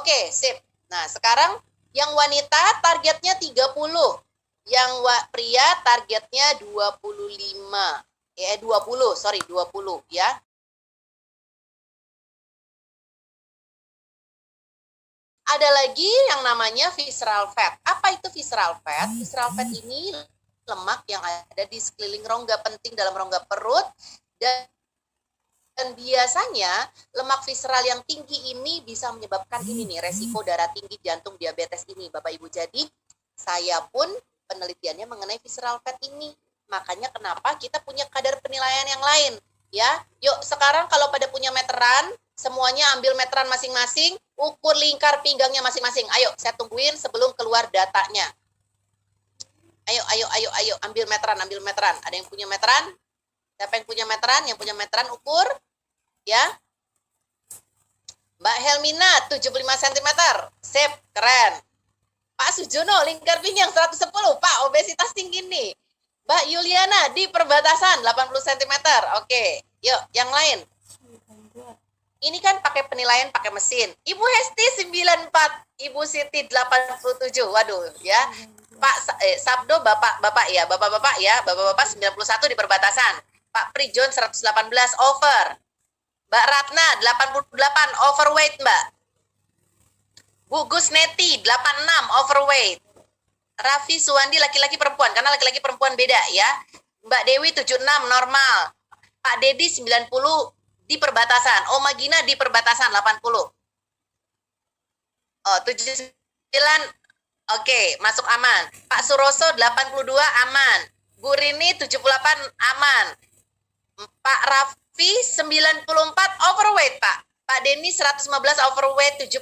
Oke, sip. Nah, sekarang yang wanita targetnya 30. Yang pria targetnya 25. 20 ya. Ada lagi yang namanya visceral fat. Apa itu visceral fat? Visceral fat ini lemak yang ada di sekeliling rongga penting dalam rongga perut, dan biasanya lemak visceral yang tinggi ini bisa menyebabkan ini nih, resiko darah tinggi, jantung, diabetes ini, Bapak Ibu. Jadi saya pun penelitiannya mengenai visceral fat ini. Makanya kenapa kita punya kadar penilaian yang lain, ya. Yuk sekarang kalau pada punya meteran, semuanya ambil meteran masing-masing, ukur lingkar pinggangnya masing-masing. Ayo, saya tungguin sebelum keluar datanya. Ayo, ambil meteran. Ada yang punya meteran? Siapa yang punya meteran? Yang punya meteran ukur, ya. Mbak Helmina, 75 cm. Sip, keren. Pak Sujono, lingkar pinggang 110. Pak, obesitas tinggi nih. Mbak Yuliana, di perbatasan 80 cm. Oke, yuk, yang lain. Ini kan pakai penilaian pakai mesin. Ibu Hesti 94, Ibu Siti 87. Waduh, ya. Pak Sabdo Bapak-bapak ya, Bapak-bapak ya, Bapak-bapak 91 di perbatasan. Pak Prijon 118 over. Mbak Ratna 88 overweight, Mbak. Bu Gusneti 86 overweight. Raffi Suwandi laki-laki perempuan, karena laki-laki perempuan beda ya. Mbak Dewi 76 normal. Pak Dedi 90 di perbatasan. Oma Gina di perbatasan 80. Oh, 79. Oke, masuk aman. Pak Suroso 82 aman. Bu Rini 78 aman. Pak Raffi 94 overweight, Pak. Pak Denny 115 overweight, 75.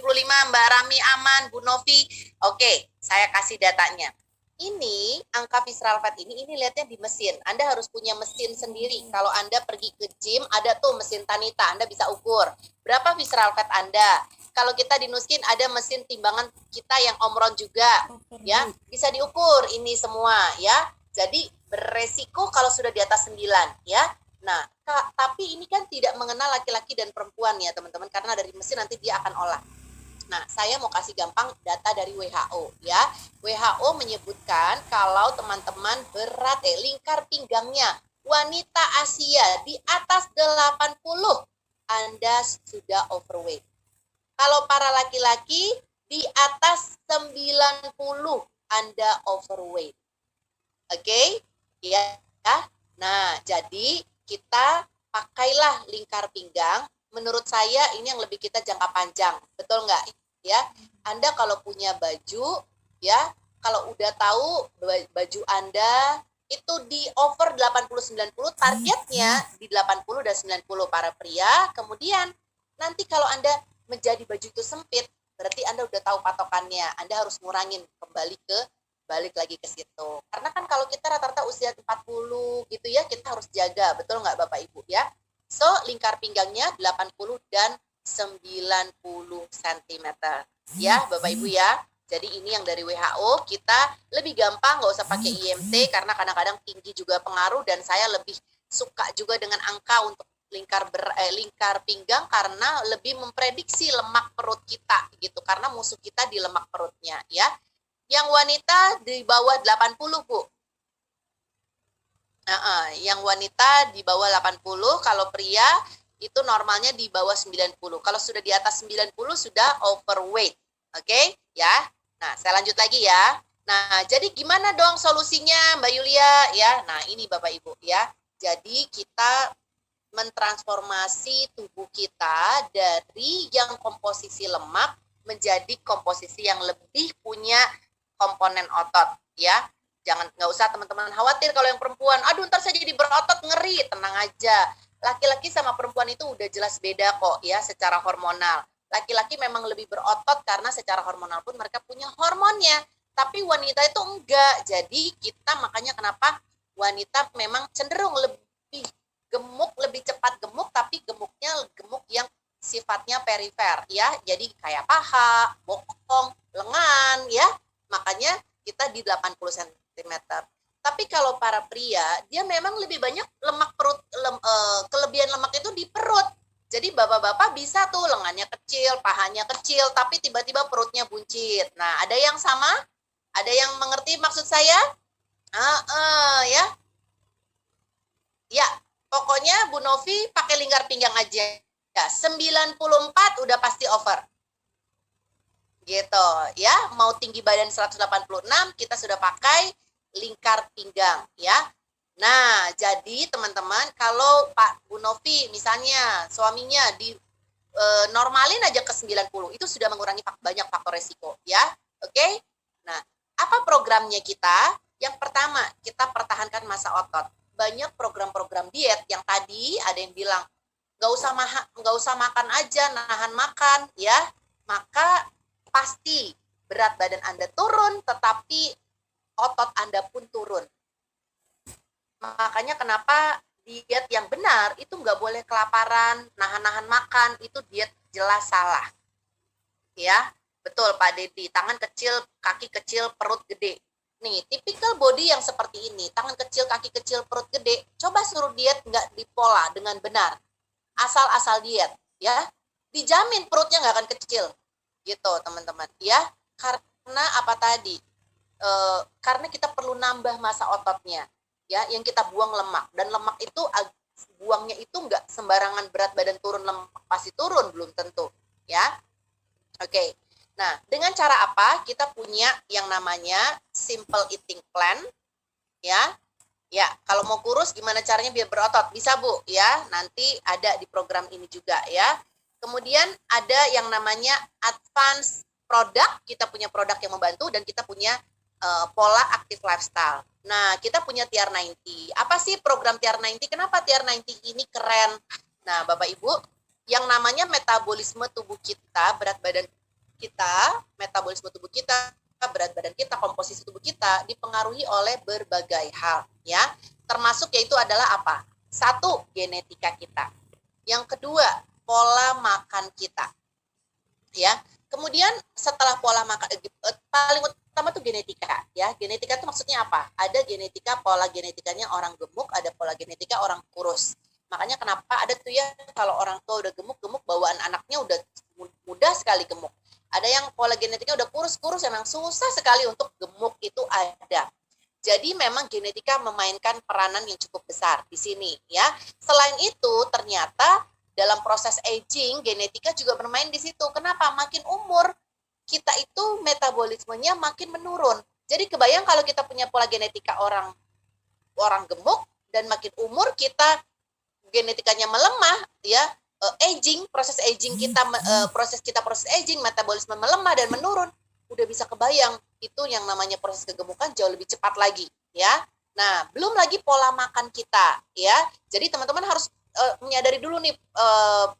Mbak Rami aman. Bu Novi. Oke, saya kasih datanya. Ini angka visceral fat ini lihatnya di mesin. Anda harus punya mesin sendiri. Kalau Anda pergi ke gym, ada tuh mesin Tanita. Anda bisa ukur berapa visceral fat Anda. Kalau kita di Nuskin ada mesin timbangan kita yang Omron juga, ya, bisa diukur ini semua, ya. Jadi beresiko kalau sudah di atas 9, ya. Nah, tapi ini kan tidak mengenal laki-laki dan perempuan ya, teman-teman, karena dari mesin nanti dia akan olah. Nah, saya mau kasih gampang data dari WHO, ya. WHO menyebutkan kalau teman-teman berat lingkar pinggangnya wanita Asia di atas 80, Anda sudah overweight. Kalau para laki-laki di atas 90, Anda overweight. Oke? Ya. Nah, jadi kita pakailah lingkar pinggang. Menurut saya ini yang lebih kita jangka panjang. Betul nggak? Ya. Anda kalau punya baju, ya, kalau udah tahu baju Anda itu di over 80-90, targetnya di 80 dan 90 para pria. Kemudian nanti kalau Anda menjadi baju itu sempit, berarti Anda udah tahu patokannya. Anda harus ngurangin balik lagi ke situ. Karena kan kalau kita rata-rata usia 40 gitu ya, kita harus jaga, betul nggak Bapak Ibu ya? So, lingkar pinggangnya 80 dan 90 cm. Ya, Bapak Ibu ya. Jadi ini yang dari WHO, kita lebih gampang, nggak usah pakai IMT, karena kadang-kadang tinggi juga pengaruh, dan saya lebih suka juga dengan angka untuk lingkar pinggang karena lebih memprediksi lemak perut kita gitu, karena musuh kita di lemak perutnya ya. Yang wanita di bawah 80, Bu. Yang wanita di bawah 80, kalau pria itu normalnya di bawah 90. Kalau sudah di atas 90 sudah overweight. Oke, ya. Nah, saya lanjut lagi ya. Nah, jadi gimana dong solusinya, Mbak Yulia ya? Nah, ini Bapak Ibu ya. Jadi kita mentransformasi tubuh kita dari yang komposisi lemak menjadi komposisi yang lebih punya komponen otot ya. Nggak usah teman-teman khawatir kalau yang perempuan, aduh ntar saya jadi berotot, ngeri. Tenang aja, laki-laki sama perempuan itu udah jelas beda kok ya secara hormonal. Laki-laki memang lebih berotot karena secara hormonal pun mereka punya hormonnya, tapi wanita itu enggak. Jadi kita makanya kenapa wanita memang cenderung lebih gemuk, lebih cepat gemuk, tapi gemuknya gemuk yang sifatnya perifer ya. Jadi kayak paha, bokong, lengan ya. Makanya kita di 80 cm. Tapi kalau para pria, dia memang lebih banyak lemak perut, kelebihan lemak itu di perut. Jadi bapak-bapak bisa tuh lengannya kecil, pahanya kecil, tapi tiba-tiba perutnya buncit. Nah, ada yang sama? Ada yang mengerti maksud saya? Ya. Ya, pokoknya Bu Novi pakai lingkar pinggang aja. Ya, 94 udah pasti over. Gitu, ya. Mau tinggi badan 186, kita sudah pakai lingkar pinggang, ya. Nah, jadi teman-teman, kalau Pak Bu Novi misalnya suaminya di normalin aja ke 90, itu sudah mengurangi banyak faktor resiko, ya. Oke? Nah, apa programnya kita? Yang pertama, kita pertahankan massa otot. Banyak program-program diet yang tadi ada yang bilang nggak usah makan aja, nahan makan, ya. Maka pasti berat badan Anda turun, tetapi otot Anda pun turun. Makanya kenapa diet yang benar itu nggak boleh kelaparan, nahan-nahan makan, itu diet jelas salah. Ya, betul Pak Dedi, tangan kecil, kaki kecil, perut gede. Nih, tipikal body yang seperti ini, tangan kecil, kaki kecil, perut gede, coba suruh diet nggak dipola dengan benar. Asal-asal diet, ya. Dijamin perutnya nggak akan kecil. Gitu, teman-teman. Ya, karena apa tadi? Karena kita perlu nambah massa ototnya. Ya, yang kita buang lemak, dan lemak itu buangnya itu nggak sembarangan, berat badan turun lemak pasti turun, belum tentu, ya. Oke. Nah, dengan cara apa? Kita punya yang namanya simple eating plan, ya. Ya, kalau mau kurus gimana caranya biar berotot? Bisa, Bu, ya. Nanti ada di program ini juga, ya. Kemudian ada yang namanya advance product, kita punya produk yang membantu, dan kita punya pola aktif lifestyle. Nah, kita punya TR90. Apa sih program TR90? Kenapa TR90 ini keren? Nah, Bapak Ibu, yang namanya metabolisme tubuh kita, berat badan kita, metabolisme tubuh kita, berat badan kita, komposisi tubuh kita dipengaruhi oleh berbagai hal, ya. Termasuk yaitu adalah apa? Satu, genetika kita. Yang kedua, pola makan kita. Ya. Kemudian setelah pola makan paling utama tuh genetika, ya. Genetika itu maksudnya apa? Ada genetika, pola genetikanya orang gemuk, ada pola genetika orang kurus. Makanya kenapa ada tuh ya, kalau orang tua udah gemuk-gemuk, bawaan anaknya udah mudah sekali gemuk. Ada yang pola genetiknya udah kurus-kurus, emang susah sekali untuk gemuk, itu ada. Jadi memang genetika memainkan peranan yang cukup besar di sini, ya. Selain itu ternyata dalam proses aging, genetika juga bermain di situ. Kenapa? Makin umur, kita itu metabolismenya makin menurun. Jadi kebayang kalau kita punya pola genetika orang gemuk, dan makin umur kita genetikanya melemah, ya, proses aging kita, proses aging, metabolisme melemah dan menurun, udah bisa kebayang itu yang namanya proses kegemukan jauh lebih cepat lagi, ya. Nah, belum lagi pola makan kita, ya. Jadi teman-teman harus menyadari dulu nih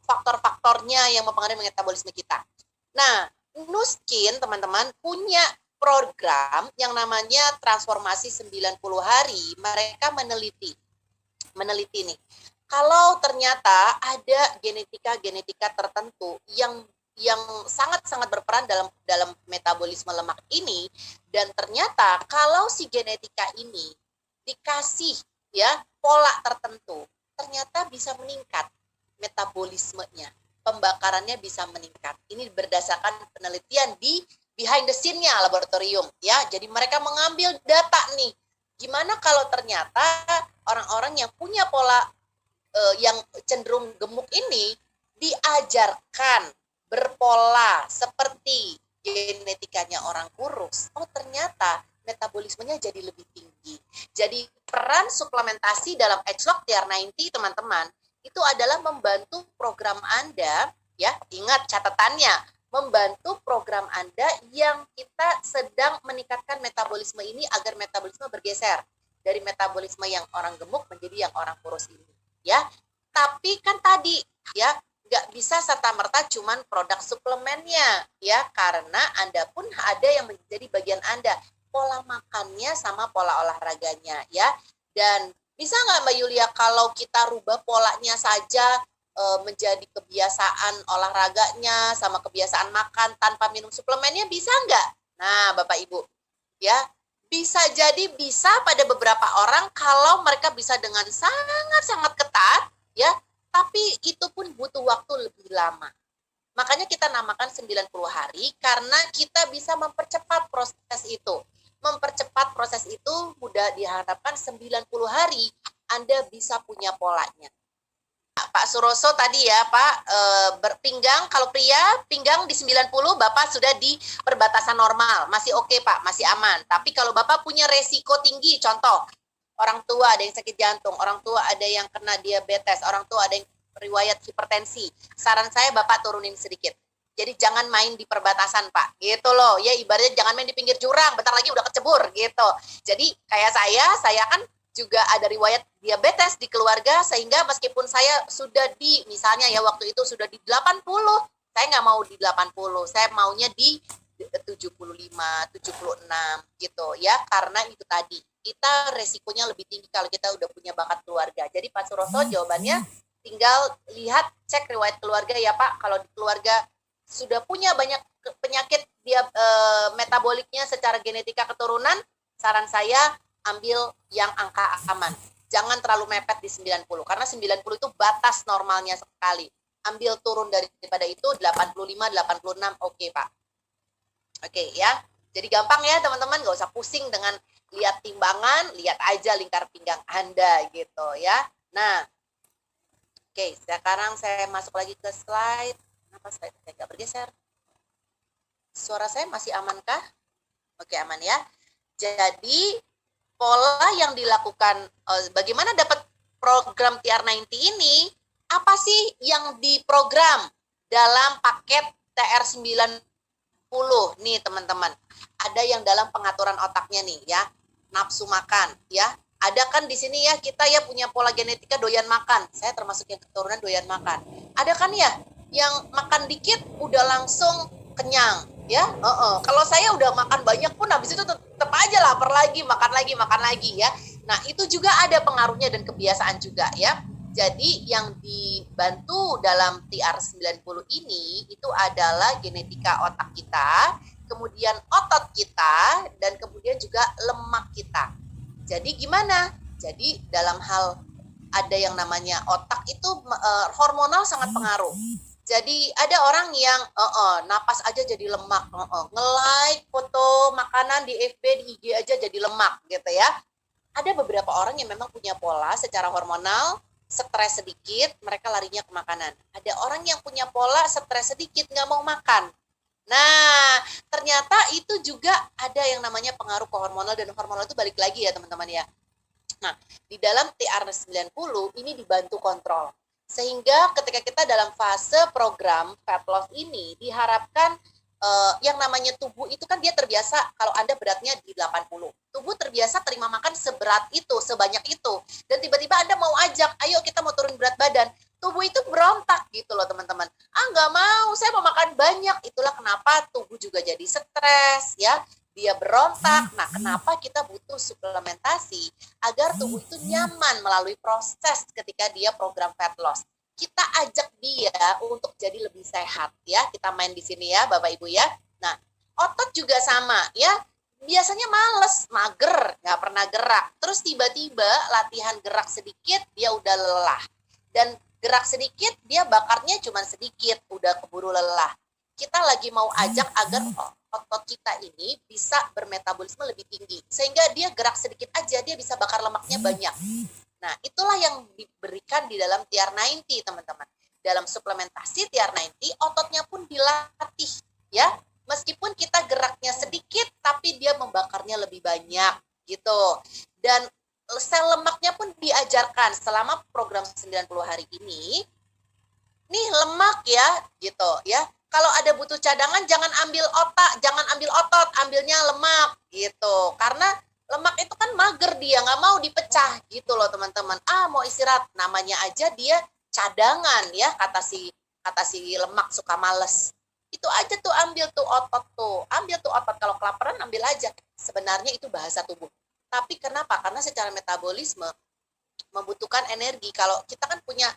faktor-faktornya yang mempengaruhi metabolisme kita. Nah, Nu-Skin teman-teman punya program yang namanya transformasi 90 hari. Mereka meneliti nih, kalau ternyata ada genetika tertentu yang sangat-sangat berperan dalam metabolisme lemak ini, dan ternyata kalau si genetika ini dikasih, ya, pola tertentu, ternyata bisa meningkat metabolismenya, pembakarannya bisa meningkat. Ini berdasarkan penelitian di behind the scene-nya laboratorium, ya. Jadi mereka mengambil data nih, gimana kalau ternyata orang-orang yang punya pola yang cenderung gemuk ini diajarkan berpola seperti genetikanya orang kurus, oh ternyata metabolismenya jadi lebih tinggi. Jadi peran suplementasi dalam Agelock TR90 teman-teman itu adalah membantu program Anda, ya, ingat catatannya, membantu program Anda yang kita sedang meningkatkan metabolisme ini agar metabolisme bergeser dari metabolisme yang orang gemuk menjadi yang orang kurus ini, ya. Tapi kan tadi, ya, nggak bisa serta-merta cuman produk suplemennya, ya, karena Anda pun ada yang menjadi bagian Anda, pola makannya sama pola olahraganya, ya. Dan bisa nggak Mbak Yulia kalau kita rubah polanya saja menjadi kebiasaan olahraganya sama kebiasaan makan tanpa minum suplemennya, bisa nggak? Nah, Bapak Ibu, ya, bisa jadi bisa pada beberapa orang kalau mereka bisa dengan sangat-sangat ketat, ya, tapi itu pun butuh waktu lebih lama. Makanya kita namakan 90 hari karena kita bisa mempercepat proses itu. Mempercepat proses itu mudah diharapkan 90 hari Anda bisa punya polanya. Pak Suroso tadi ya Pak, berpinggang, kalau pria pinggang di 90, Bapak sudah di perbatasan normal, masih oke Pak, masih aman. Tapi kalau Bapak punya resiko tinggi, contoh orang tua ada yang sakit jantung, orang tua ada yang kena diabetes, orang tua ada yang riwayat hipertensi, saran saya Bapak turunin sedikit. Jadi jangan main di perbatasan Pak, gitu loh. Ya ibaratnya jangan main di pinggir jurang, bentar lagi udah kecebur gitu. Jadi kayak saya kan juga ada riwayat diabetes di keluarga, sehingga meskipun saya sudah di, misalnya ya waktu itu sudah di 80, saya nggak mau di 80, saya maunya di 75, 76 gitu ya, karena itu tadi, kita resikonya lebih tinggi kalau kita udah punya bakat keluarga. Jadi Pak Suroso jawabannya tinggal lihat, cek riwayat keluarga ya Pak. Kalau di keluarga sudah punya banyak penyakit dia metaboliknya secara genetika keturunan, saran saya ambil yang angka aman. Jangan terlalu mepet di 90 karena 90 itu batas normalnya sekali. Ambil turun daripada itu 85, 86, oke Pak. Oke ya. Jadi gampang ya teman-teman, nggak usah pusing dengan lihat timbangan, lihat aja lingkar pinggang Anda gitu ya. Nah, oke, sekarang saya masuk lagi ke slide. Kenapa slide saya nggak bergeser? Suara saya masih amankah? Oke, aman ya. Jadi, pola yang dilakukan, bagaimana dapat program TR90 ini, apa sih yang diprogram dalam paket TR90? Nih teman-teman, ada yang dalam pengaturan otaknya nih ya, nafsu makan ya. Ada kan di sini ya, kita ya punya pola genetika doyan makan. Saya termasuk yang keturunan doyan makan. Ada kan ya, yang makan dikit udah langsung kenyang ya. Kalau saya udah makan banyak pun habis itu tetap aja lapar lagi, makan lagi ya. Nah, itu juga ada pengaruhnya dan kebiasaan juga ya. Jadi yang dibantu dalam TR90 ini itu adalah genetika otak kita, kemudian otot kita, dan kemudian juga lemak kita. Jadi gimana? Jadi dalam hal ada yang namanya otak itu hormonal sangat pengaruh. Jadi ada orang yang napas aja jadi lemak, nge-like foto makanan di FB, di IG aja jadi lemak gitu ya. Ada beberapa orang yang memang punya pola secara hormonal, stres sedikit mereka larinya ke makanan. Ada orang yang punya pola stres sedikit nggak mau makan. Nah, ternyata itu juga ada yang namanya pengaruh ke hormonal, dan hormonal itu balik lagi ya teman-teman ya. Nah, di dalam TR90 ini dibantu kontrol. Sehingga ketika kita dalam fase program fat loss ini diharapkan yang namanya tubuh itu kan dia terbiasa, kalau Anda beratnya di 80. Tubuh terbiasa terima makan seberat itu, sebanyak itu. Dan tiba-tiba Anda mau ajak, ayo kita mau turun berat badan. Tubuh itu berontak gitu loh teman-teman. Nggak mau, saya mau makan banyak. Itulah kenapa tubuh juga jadi stres ya. Dia berontak. Nah, kenapa kita butuh suplementasi agar tubuh itu nyaman melalui proses ketika dia program fat loss. Kita ajak dia untuk jadi lebih sehat ya. Kita main di sini ya Bapak Ibu ya. Nah, otot juga sama ya. Biasanya males, mager, nggak pernah gerak. Terus tiba-tiba latihan gerak sedikit dia udah lelah. Dan gerak sedikit dia bakarnya cuma sedikit, udah keburu lelah. Kita lagi mau ajak agar otot kita ini bisa bermetabolisme lebih tinggi. Sehingga dia gerak sedikit aja dia bisa bakar lemaknya banyak. Nah, itulah yang diberikan di dalam TR90, teman-teman. Dalam suplementasi TR90, ototnya pun dilatih, ya. Meskipun kita geraknya sedikit, tapi dia membakarnya lebih banyak, gitu. Dan sel lemaknya pun diajarkan selama program 90 hari ini. Nih lemak ya, gitu, ya. Kalau ada butuh cadangan, jangan ambil otak, jangan ambil otot, ambilnya lemak, gitu. Karena lemak itu kan mager, dia nggak mau dipecah gitu loh teman-teman. Mau istirahat, namanya aja dia cadangan ya, kata si lemak suka males. Itu aja tuh, ambil tuh otot, kalau kelaparan ambil aja. Sebenarnya itu bahasa tubuh. Tapi kenapa? Karena secara metabolisme membutuhkan energi. Kalau kita kan punya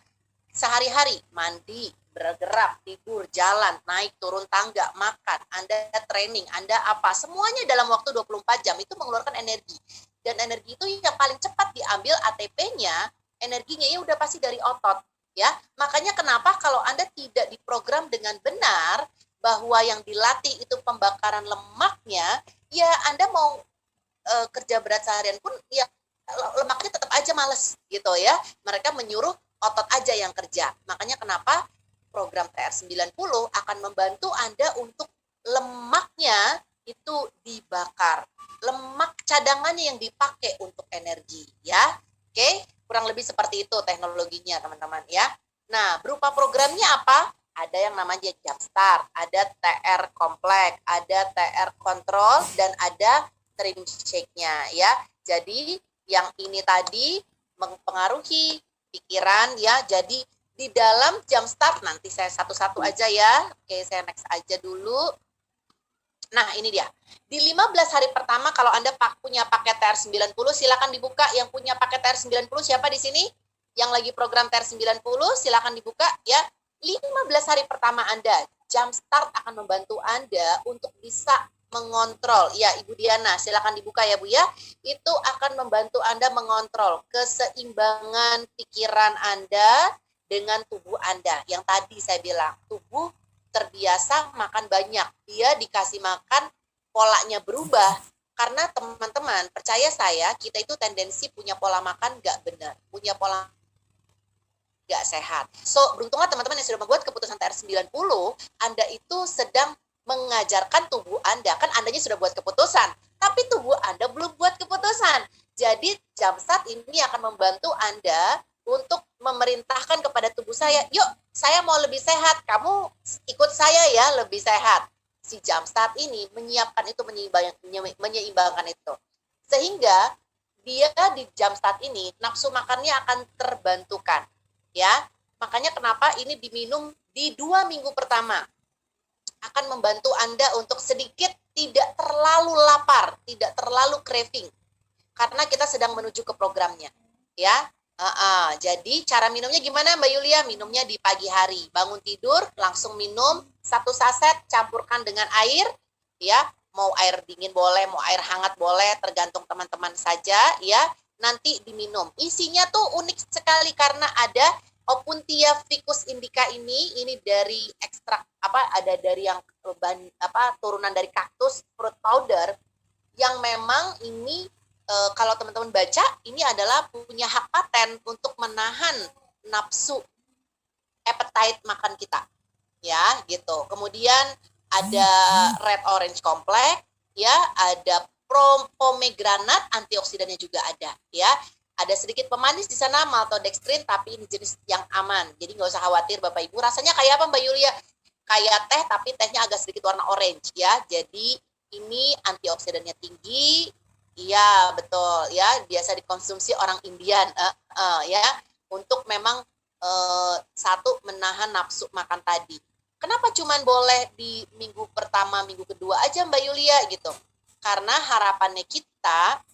sehari-hari mandi, bergerak, tidur, jalan, naik, turun tangga, makan, Anda training, Anda apa, semuanya dalam waktu 24 jam itu mengeluarkan energi. Dan energi itu yang paling cepat diambil ATP-nya, energinya ya udah pasti dari otot. ya. Makanya kenapa kalau Anda tidak diprogram dengan benar bahwa yang dilatih itu pembakaran lemaknya, ya Anda mau kerja berat seharian pun ya lemaknya tetap aja males gitu ya. Mereka menyuruh otot aja yang kerja. Makanya kenapa program TR90 akan membantu Anda untuk lemaknya itu dibakar. Lemak cadangannya yang dipakai untuk energi ya. Oke, kurang lebih seperti itu teknologinya teman-teman ya. Nah, berupa programnya apa? Ada yang namanya Jumpstart, ada TR Komplek, ada TR Control, dan ada Trim Shake-nya ya. Jadi yang ini tadi mempengaruhi pikiran ya. Jadi di dalam Jumpstart nanti saya satu-satu aja ya. Oke, saya next aja dulu. Nah, ini dia. Di 15 hari pertama kalau Anda punya paket TR90 silakan dibuka. Yang punya paket TR90 siapa di sini? Yang lagi program TR90 silakan dibuka ya. 15 hari pertama Anda, Jumpstart akan membantu Anda untuk bisa mengontrol. Ya, Ibu Diana, silakan dibuka ya, Bu ya. Itu akan membantu Anda mengontrol keseimbangan pikiran Anda dengan tubuh Anda. Yang tadi saya bilang, tubuh terbiasa makan banyak. Dia dikasih makan, polanya berubah. Karena teman-teman, percaya saya, kita itu tendensi punya pola makan nggak benar. Punya pola nggak sehat. So, beruntunglah teman-teman yang sudah membuat keputusan TR90, Anda itu sedang mengajarkan tubuh Anda. Kan Andanya sudah buat keputusan, tapi tubuh Anda belum buat keputusan. Jadi, Jumpstart ini akan membantu Anda untuk memerintahkan kepada tubuh saya, yuk, saya mau lebih sehat, kamu ikut saya ya, lebih sehat. Si Jumpstart ini menyiapkan itu, menyeimbangkan itu. Sehingga, dia di Jumpstart ini, nafsu makannya akan terbantukan. Ya, makanya kenapa ini diminum di 2 minggu pertama akan membantu Anda untuk sedikit tidak terlalu lapar, tidak terlalu craving, karena kita sedang menuju ke programnya, ya. Jadi cara minumnya gimana Mbak Yulia? Minumnya di pagi hari, bangun tidur langsung minum 1 saset, campurkan dengan air, ya. Mau air dingin boleh, mau air hangat boleh, tergantung teman-teman saja, ya. Nanti diminum. Isinya tuh unik sekali karena ada Opuntia ficus indica ini dari ekstrak ada dari yang turunan dari kaktus fruit powder yang memang ini kalau teman-teman baca ini adalah punya hak paten untuk menahan nafsu appetite makan kita. Ya, gitu. Kemudian ada red orange complex, ya, ada pomegranate, antioksidannya juga ada, ya. Ada sedikit pemanis di sana, maltodextrin, tapi ini jenis yang aman. Jadi nggak usah khawatir Bapak Ibu. Rasanya kayak apa Mbak Yulia? Kayak teh, tapi tehnya agak sedikit warna orange, ya. Jadi ini antioksidannya tinggi, iya betul, ya. Biasa dikonsumsi orang Indian, ya. Untuk memang satu menahan nafsu makan tadi. Kenapa cuman boleh di minggu pertama, minggu kedua aja Mbak Yulia gitu? Karena harapannya kita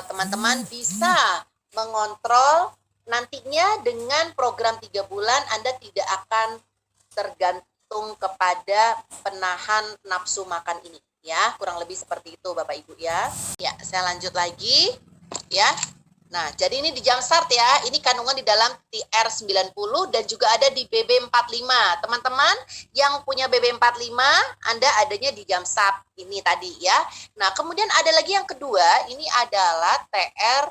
teman-teman bisa mengontrol nantinya dengan program 3 bulan Anda tidak akan tergantung kepada penahan nafsu makan ini ya, kurang lebih seperti itu Bapak Ibu ya. Ya, saya lanjut lagi ya. Nah, jadi ini di Jumpstart ya, ini kandungan di dalam TR90 dan juga ada di BB45. Teman-teman yang punya BB45, Anda adanya di Jumpstart ini tadi ya. Nah, kemudian ada lagi yang kedua, ini adalah TR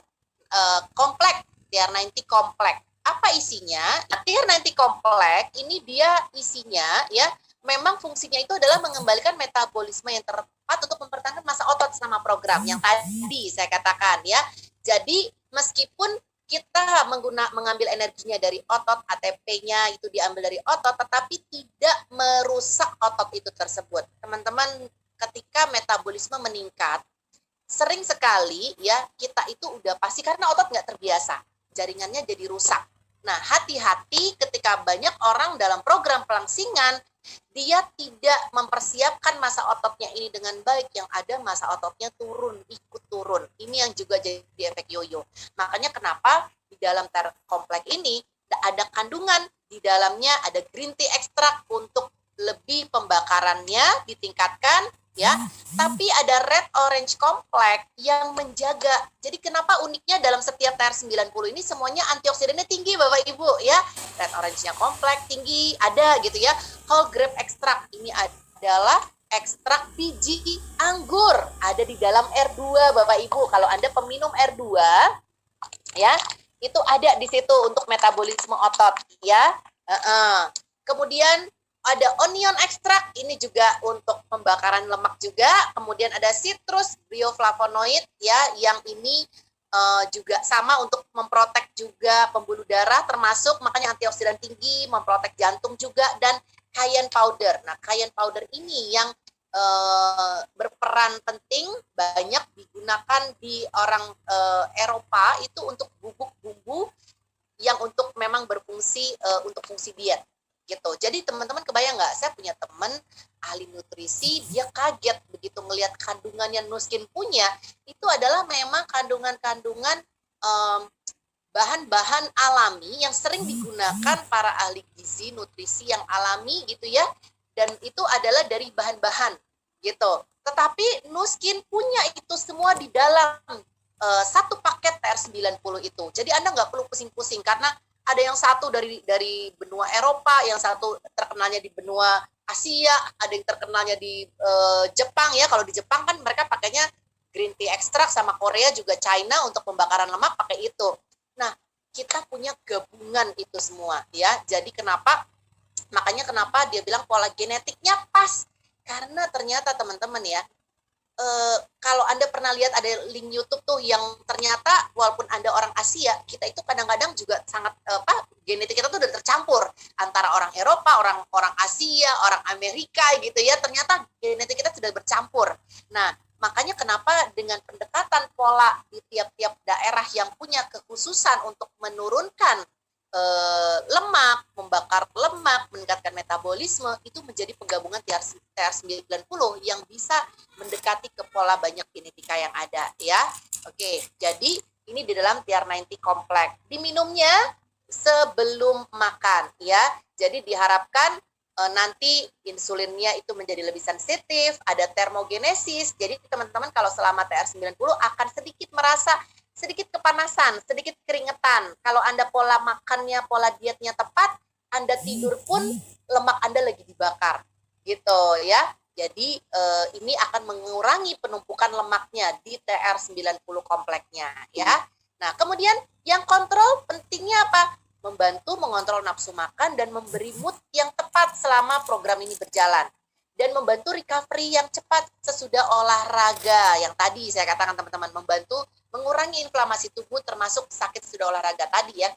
Komplek, TR90 Komplek. Apa isinya? Nah, TR90 Komplek ini dia isinya ya, memang fungsinya itu adalah mengembalikan metabolisme yang tepat untuk mempertahankan massa otot sama program yang tadi saya katakan ya. Jadi meskipun kita mengambil energinya dari otot, ATP-nya itu diambil dari otot, tetapi tidak merusak otot itu tersebut. Teman-teman, ketika metabolisme meningkat, sering sekali ya kita itu udah pasti karena otot nggak terbiasa, jaringannya jadi rusak. Nah, hati-hati ketika banyak orang dalam program pelangsingan, dia tidak mempersiapkan massa ototnya ini dengan baik, yang ada massa ototnya turun, ikut turun. Ini yang juga jadi efek yoyo. Makanya kenapa di dalam TR Komplek ini ada kandungan, di dalamnya ada green tea ekstrak untuk lebih pembakarannya ditingkatkan, ya. Tapi ada red orange complex yang menjaga. Jadi kenapa uniknya dalam setiap TR90 ini semuanya antioksidannya tinggi Bapak Ibu ya. Red orange-nya kompleks tinggi ada gitu ya. Whole grape extract ini adalah ekstrak biji anggur, ada di dalam R2 Bapak Ibu. Kalau Anda peminum R2 ya, itu ada di situ untuk metabolisme otot ya. Kemudian ada onion extract, ini juga untuk pembakaran lemak juga. Kemudian ada citrus bioflavonoid ya, yang ini juga sama untuk memprotek juga pembuluh darah termasuk, makanya antioksidan tinggi, memprotek jantung juga. Dan cayenne powder. Nah, cayenne powder ini yang berperan penting, banyak digunakan di orang Eropa itu untuk bubuk bumbu yang untuk memang berfungsi untuk fungsi diet gitu. Jadi teman-teman kebayang nggak, saya punya teman ahli nutrisi, dia kaget begitu melihat kandungannya Nuskin punya, itu adalah memang kandungan-kandungan bahan-bahan alami yang sering digunakan para ahli gizi nutrisi yang alami gitu ya, dan itu adalah dari bahan-bahan gitu. Tetapi Nuskin punya itu semua di dalam satu paket TR90 itu. Jadi Anda nggak perlu pusing-pusing karena ada yang satu dari benua Eropa, yang satu terkenalnya di benua Asia, ada yang terkenalnya di Jepang ya. Kalau di Jepang kan mereka pakainya green tea extract, sama Korea juga China untuk pembakaran lemak pakai itu. Nah, kita punya gabungan itu semua ya. Jadi makanya kenapa dia bilang pola genetiknya pas. Karena ternyata teman-teman ya, kalau Anda pernah lihat ada link YouTube tuh yang ternyata walaupun Anda orang Asia, kita itu kadang-kadang juga sangat genetik kita tuh udah tercampur antara orang Eropa, orang Asia, orang Amerika gitu ya. Ternyata genetik kita sudah bercampur. Nah, makanya kenapa dengan pendekatan pola di tiap-tiap daerah yang punya kekhususan untuk menurunkan lemak, membakar lemak, meningkatkan metabolisme, itu menjadi penggabungan TR90 yang bisa mendekati ke pola banyak genetika yang ada ya. Oke, jadi ini di dalam TR90 kompleks. Diminumnya sebelum makan ya. Jadi diharapkan nanti insulinnya itu menjadi lebih sensitif, ada termogenesis. Jadi teman-teman kalau selama TR90 akan sedikit merasa sedikit kepanasan, sedikit keringetan. Kalau Anda pola makannya, pola dietnya tepat, Anda tidur pun lemak Anda lagi dibakar. Gitu ya. Jadi ini akan mengurangi penumpukan lemaknya di TR90 kompleksnya ya. Nah, kemudian yang kontrol pentingnya apa? Membantu mengontrol nafsu makan dan memberi mood yang tepat selama program ini berjalan. Dan membantu recovery yang cepat sesudah olahraga. Yang tadi saya katakan teman-teman, membantu mengurangi inflamasi tubuh termasuk sakit sesudah olahraga tadi ya.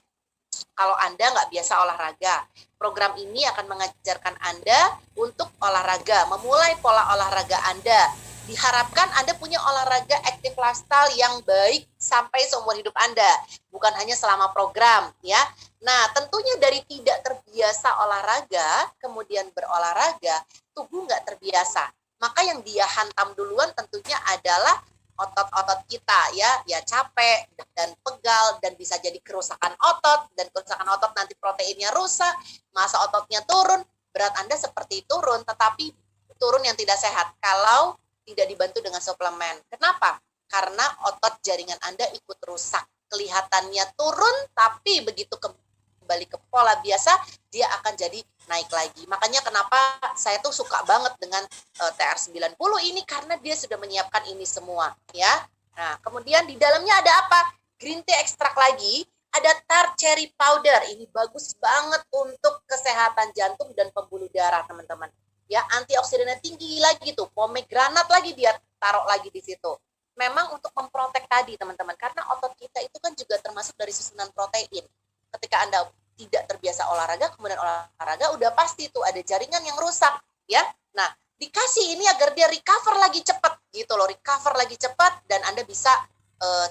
Kalau Anda nggak biasa olahraga, program ini akan mengajarkan Anda untuk olahraga, memulai pola olahraga Anda. Diharapkan Anda punya olahraga active lifestyle yang baik sampai seumur hidup Anda, bukan hanya selama program ya. Nah, tentunya dari tidak terbiasa olahraga, kemudian berolahraga, tubuh nggak terbiasa. Maka yang dia hantam duluan tentunya adalah otot-otot kita ya capek dan pegal dan bisa jadi kerusakan otot, dan kerusakan otot nanti proteinnya rusak, massa ototnya turun, berat Anda seperti turun, tetapi turun yang tidak sehat kalau tidak dibantu dengan suplemen. Kenapa? Karena otot jaringan Anda ikut rusak. Kelihatannya turun, tapi begitu kembali ke pola biasa, dia akan jadi naik lagi. Makanya kenapa saya tuh suka banget dengan TR90 ini, karena dia sudah menyiapkan ini semua ya. Nah, kemudian di dalamnya ada apa? Green tea extract lagi, ada tart cherry powder. Ini bagus banget untuk kesehatan jantung dan pembuluh darah, teman-teman. Ya, antioksidannya tinggi lagi tuh, pomegranate lagi dia taruh lagi di situ. Memang untuk memprotek tadi, teman-teman, karena otot kita itu kan juga termasuk dari susunan protein. Ketika Anda tidak terbiasa olahraga, kemudian olahraga, udah pasti tuh ada jaringan yang rusak, ya. Nah, dikasih ini agar dia recover lagi cepat, gitu loh, recover lagi cepat, dan Anda bisa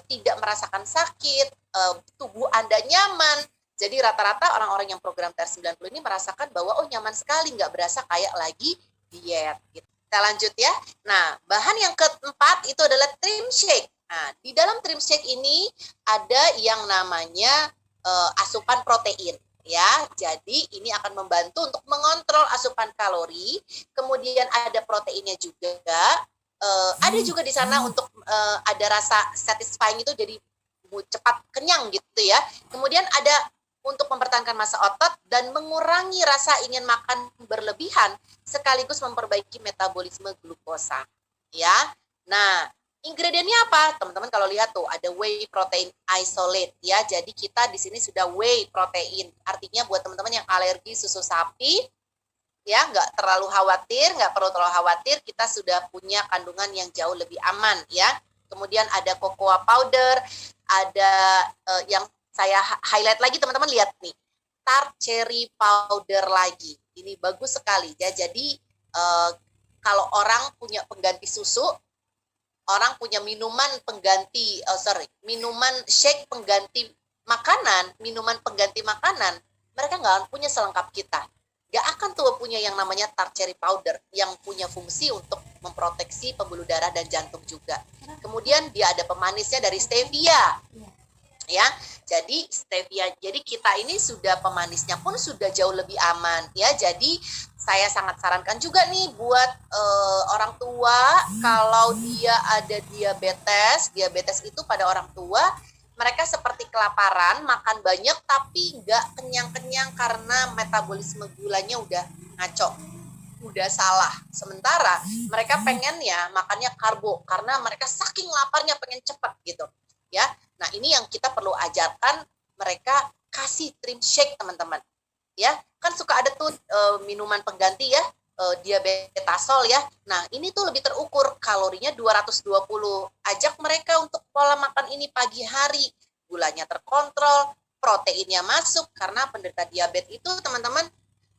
tidak merasakan sakit, tubuh Anda nyaman. Jadi rata-rata orang-orang yang program TR90 ini merasakan bahwa oh nyaman sekali, nggak berasa kayak lagi diet. Gitu. Kita lanjut ya. Nah, bahan yang keempat itu adalah trim shake. Nah, di dalam trim shake ini ada yang namanya asupan protein. ya. Jadi ini akan membantu untuk mengontrol asupan kalori. Kemudian ada proteinnya juga. Ada juga di sana untuk ada rasa satisfying itu, jadi cepat kenyang gitu ya. Kemudian ada untuk mempertahankan massa otot dan mengurangi rasa ingin makan berlebihan sekaligus memperbaiki metabolisme glukosa ya. Nah, ingredientnya apa? Teman-teman kalau lihat tuh ada whey protein isolate ya. Jadi kita di sini sudah whey protein. Artinya buat teman-teman yang alergi susu sapi ya, nggak terlalu khawatir, nggak perlu terlalu khawatir, kita sudah punya kandungan yang jauh lebih aman ya. Kemudian ada cocoa powder, ada yang saya highlight lagi, teman-teman lihat nih, tart cherry powder lagi. Ini bagus sekali ya. Jadi kalau orang punya pengganti susu, orang punya minuman pengganti, minuman shake pengganti makanan, minuman pengganti makanan, mereka nggak punya selengkap kita. Gak akan tuh punya yang namanya tart cherry powder yang punya fungsi untuk memproteksi pembuluh darah dan jantung juga. Kemudian dia ada pemanisnya dari stevia. Ya, jadi stevia. Jadi kita ini sudah pemanisnya pun sudah jauh lebih aman ya. Jadi saya sangat sarankan juga nih buat orang tua kalau dia ada diabetes itu pada orang tua, mereka seperti kelaparan, makan banyak tapi nggak kenyang-kenyang karena metabolisme gulanya udah ngaco, udah salah. Sementara mereka pengen ya makannya karbo karena mereka saking laparnya pengen cepat gitu ya. Nah ini yang kita perlu ajarkan mereka, kasih trim shake teman-teman ya. Kan suka ada tuh minuman pengganti ya, diabetasol ya. Nah ini tuh lebih terukur, kalorinya 220. Ajak mereka untuk pola makan ini pagi hari, gulanya terkontrol, proteinnya masuk, karena penderita diabetes itu teman-teman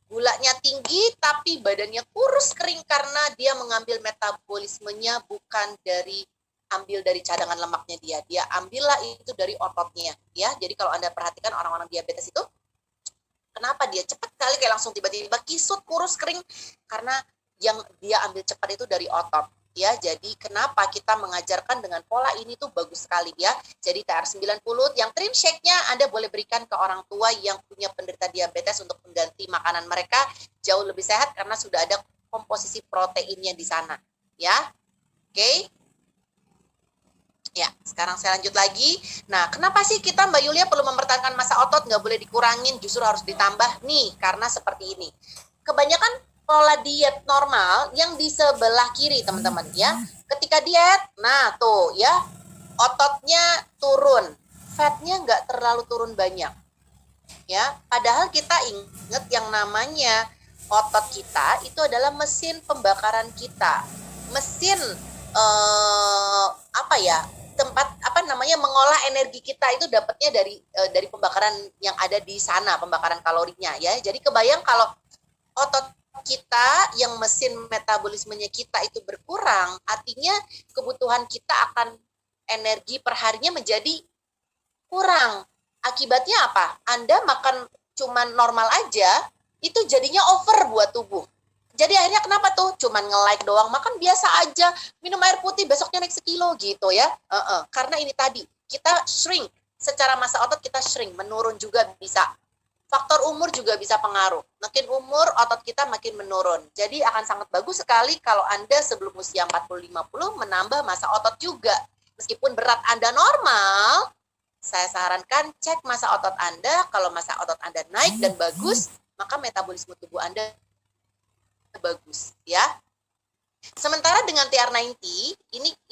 gulanya tinggi tapi badannya kurus kering karena dia mengambil metabolismenya bukan ambil dari cadangan lemaknya dia ambillah itu dari ototnya ya. Jadi kalau Anda perhatikan orang-orang diabetes itu, kenapa dia cepat kali kayak langsung tiba-tiba kisut, kurus, kering, karena yang dia ambil cepat itu dari otot ya. Jadi kenapa kita mengajarkan dengan pola ini tuh bagus sekali ya. Jadi TR90 yang trim shake-nya Anda boleh berikan ke orang tua yang punya penderita diabetes untuk mengganti makanan mereka jauh lebih sehat karena sudah ada komposisi proteinnya di sana ya. Oke. Ya, sekarang saya lanjut lagi. Nah, kenapa sih kita Mbak Yulia perlu mempertahankan massa otot, nggak boleh dikurangin, justru harus ditambah nih? Karena seperti ini. Kebanyakan pola diet normal yang di sebelah kiri, teman-teman ya. Ketika diet, nah tuh ya, ototnya turun, fatnya nggak terlalu turun banyak. Ya, padahal kita ingat yang namanya otot kita itu adalah mesin pembakaran kita. Mesin tempat mengolah energi kita itu dapatnya dari pembakaran yang ada di sana, pembakaran kalorinya ya. Jadi kebayang kalau otot kita yang mesin metabolismenya kita itu berkurang, artinya kebutuhan kita akan energi per harinya menjadi kurang. Akibatnya apa? Anda makan cuman normal aja, itu jadinya over buat tubuh. Jadi akhirnya kenapa tuh? Cuman nge-like doang, makan biasa aja, minum air putih besoknya naik 1 kilo gitu ya. Karena ini tadi, kita shrink, secara massa otot kita shrink, menurun juga bisa. Faktor umur juga bisa pengaruh. Makin umur, otot kita makin menurun. Jadi akan sangat bagus sekali kalau Anda sebelum usia 40-50 menambah massa otot juga. Meskipun berat Anda normal, saya sarankan cek massa otot Anda. Kalau massa otot Anda naik dan bagus, maka metabolisme tubuh Anda bagus ya. Sementara dengan TR90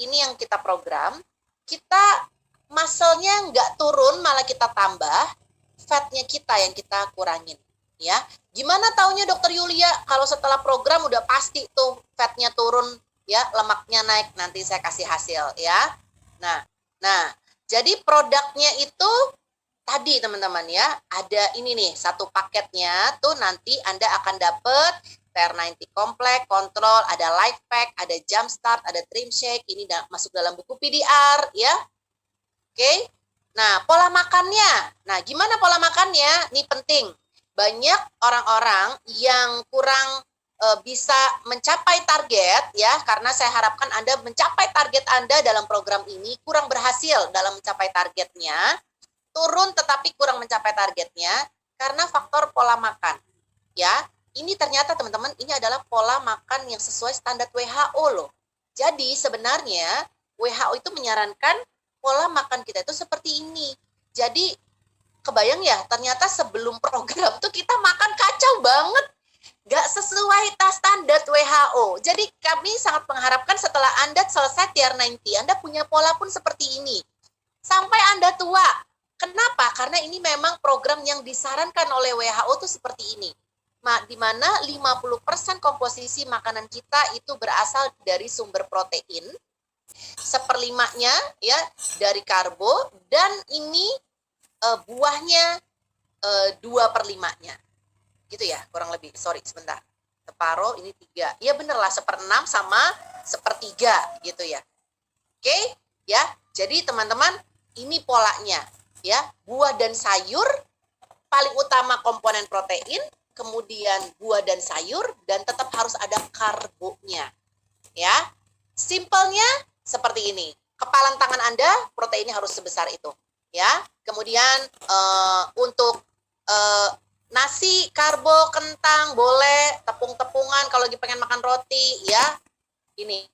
ini yang kita program, kita muscle-nya nggak turun, malah kita tambah, fatnya kita yang kita kurangin ya. Gimana taunya Dokter Yulia kalau setelah program udah pasti tuh fatnya turun ya, lemaknya naik? Nanti saya kasih hasil ya. Nah jadi produknya itu tadi teman-teman ya, ada ini nih satu paketnya tuh, nanti Anda akan dapat TR90 komplek, kontrol, ada life pack, ada jump start, ada trim shake, ini masuk dalam buku PDR ya. Oke. Nah, pola makannya. Nah, gimana pola makannya? Ini penting. Banyak orang-orang yang kurang bisa mencapai target ya, karena saya harapkan Anda mencapai target Anda dalam program ini, kurang berhasil dalam mencapai targetnya, turun tetapi kurang mencapai targetnya. Karena faktor pola makan. Ya, ini ternyata teman-teman, ini adalah pola makan yang sesuai standar WHO loh. Jadi sebenarnya WHO itu menyarankan pola makan kita itu seperti ini. Jadi kebayang ya, ternyata sebelum program tuh kita makan kacau banget. Gak sesuai standar WHO. Jadi kami sangat mengharapkan setelah Anda selesai tier 90, Anda punya pola pun seperti ini. Sampai Anda tua. Kenapa? Karena ini memang program yang disarankan oleh WHO tuh seperti ini. Di mana 50% komposisi makanan kita itu berasal dari sumber protein, seperlimanya ya dari karbo, dan ini buahnya 2/5-nya. Gitu ya, kurang lebih. Sorry, sebentar. Separuh, ini 3. Ya bener lah, 1/6 sama 1/3 gitu ya. Oke, ya. Jadi teman-teman, ini polanya ya. Buah dan sayur paling utama komponen protein, kemudian buah dan sayur, dan tetap harus ada karbonya. Ya. Simpelnya seperti ini. Kepalan tangan Anda proteinnya harus sebesar itu, ya. Kemudian untuk nasi, karbo, kentang, boleh, tepung-tepungan kalau lagi pengen makan roti, ya. Ini,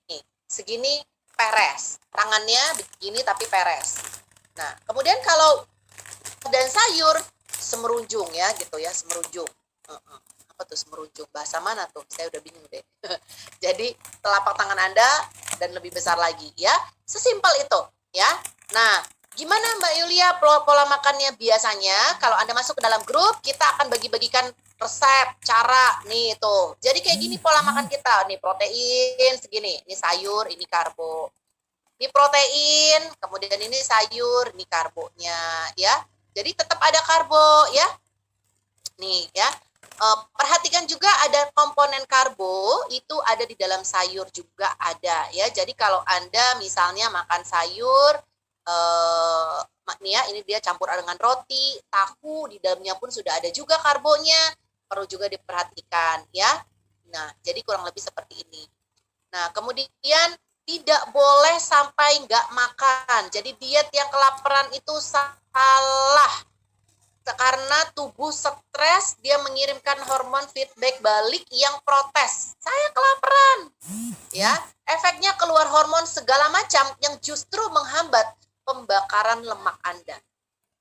segini peres. Tangannya begini tapi peres. Nah, kemudian kalau dan sayur, semerunjung ya, gitu ya, semerunjung. Apa tuh semerunjung? Bahasa mana tuh? Saya udah bingung deh. Jadi, telapak tangan Anda dan lebih besar lagi, ya. Sesimpel itu, ya. Nah, gimana Mbak Yulia pola makannya biasanya? Kalau Anda masuk ke dalam grup, kita akan bagi-bagikan resep, cara, nih tuh. Jadi kayak gini pola makan kita. Nih protein segini, ini sayur, ini karbo. Ini protein, kemudian ini sayur, ini karbonya, ya. Jadi tetap ada karbo, ya. Nih, ya. Perhatikan juga ada komponen karbo, itu ada di dalam sayur juga ada, ya. Jadi kalau Anda misalnya makan sayur, nih ya, ini dia campur dengan roti, tahu, di dalamnya pun sudah ada juga karbonya, perlu juga diperhatikan ya. Nah, jadi kurang lebih seperti ini. Nah, kemudian tidak boleh sampai nggak makan. Jadi diet yang kelaparan itu salah. Karena tubuh stres, dia mengirimkan hormon feedback balik yang protes. Saya kelaparan. Ya, efeknya keluar hormon segala macam yang justru menghambat pembakaran lemak Anda.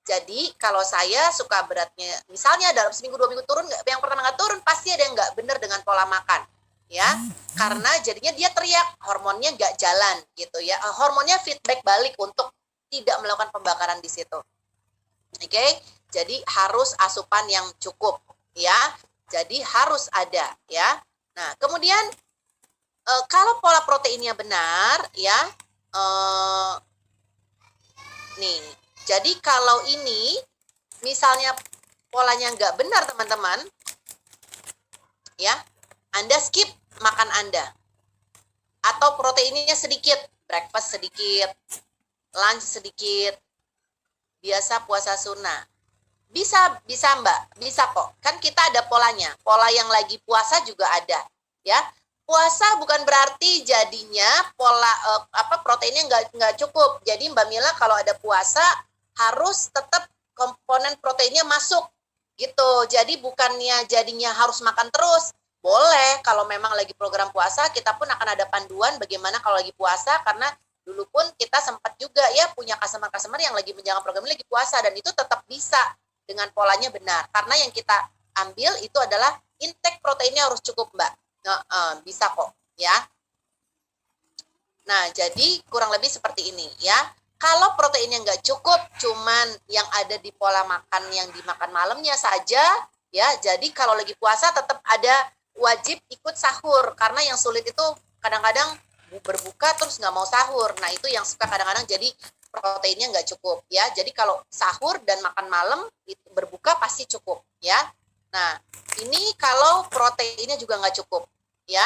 Jadi kalau saya suka beratnya, misalnya dalam seminggu 2 minggu turun, yang pertama nggak turun, pasti ada yang nggak benar dengan pola makan, ya. Karena jadinya dia teriak, hormonnya nggak jalan, gitu ya. Hormonnya feedback balik untuk tidak melakukan pembakaran di situ. Oke, jadi harus asupan yang cukup, ya. Jadi harus ada, ya. Nah, kemudian kalau pola proteinnya benar, ya. Nih, jadi kalau ini misalnya polanya nggak benar teman-teman, ya, Anda skip makan Anda. Atau proteinnya sedikit, breakfast sedikit, lunch sedikit, biasa puasa sunnah. Bisa Mbak, bisa kok. Kan kita ada polanya, pola yang lagi puasa juga ada, ya. Puasa bukan berarti jadinya pola proteinnya nggak cukup. Jadi Mbak Mila kalau ada puasa harus tetap komponen proteinnya masuk gitu. Jadi bukannya jadinya harus makan terus. Boleh kalau memang lagi program puasa, kita pun akan ada panduan bagaimana kalau lagi puasa, karena dulu pun kita sempat juga ya punya customer-customer yang lagi menjalankan program ini lagi puasa, dan itu tetap bisa dengan polanya benar. Karena yang kita ambil itu adalah intake proteinnya harus cukup, Mbak. Bisa kok ya. Nah, jadi kurang lebih seperti ini ya. Kalau proteinnya nggak cukup, cuman yang ada di pola makan yang dimakan malamnya saja ya. Jadi kalau lagi puasa tetap ada wajib ikut sahur, karena yang sulit itu kadang-kadang berbuka terus nggak mau sahur. Nah, itu yang suka kadang-kadang jadi proteinnya nggak cukup ya. Jadi kalau sahur dan makan malam itu berbuka pasti cukup ya. Nah, ini kalau proteinnya juga nggak cukup, ya,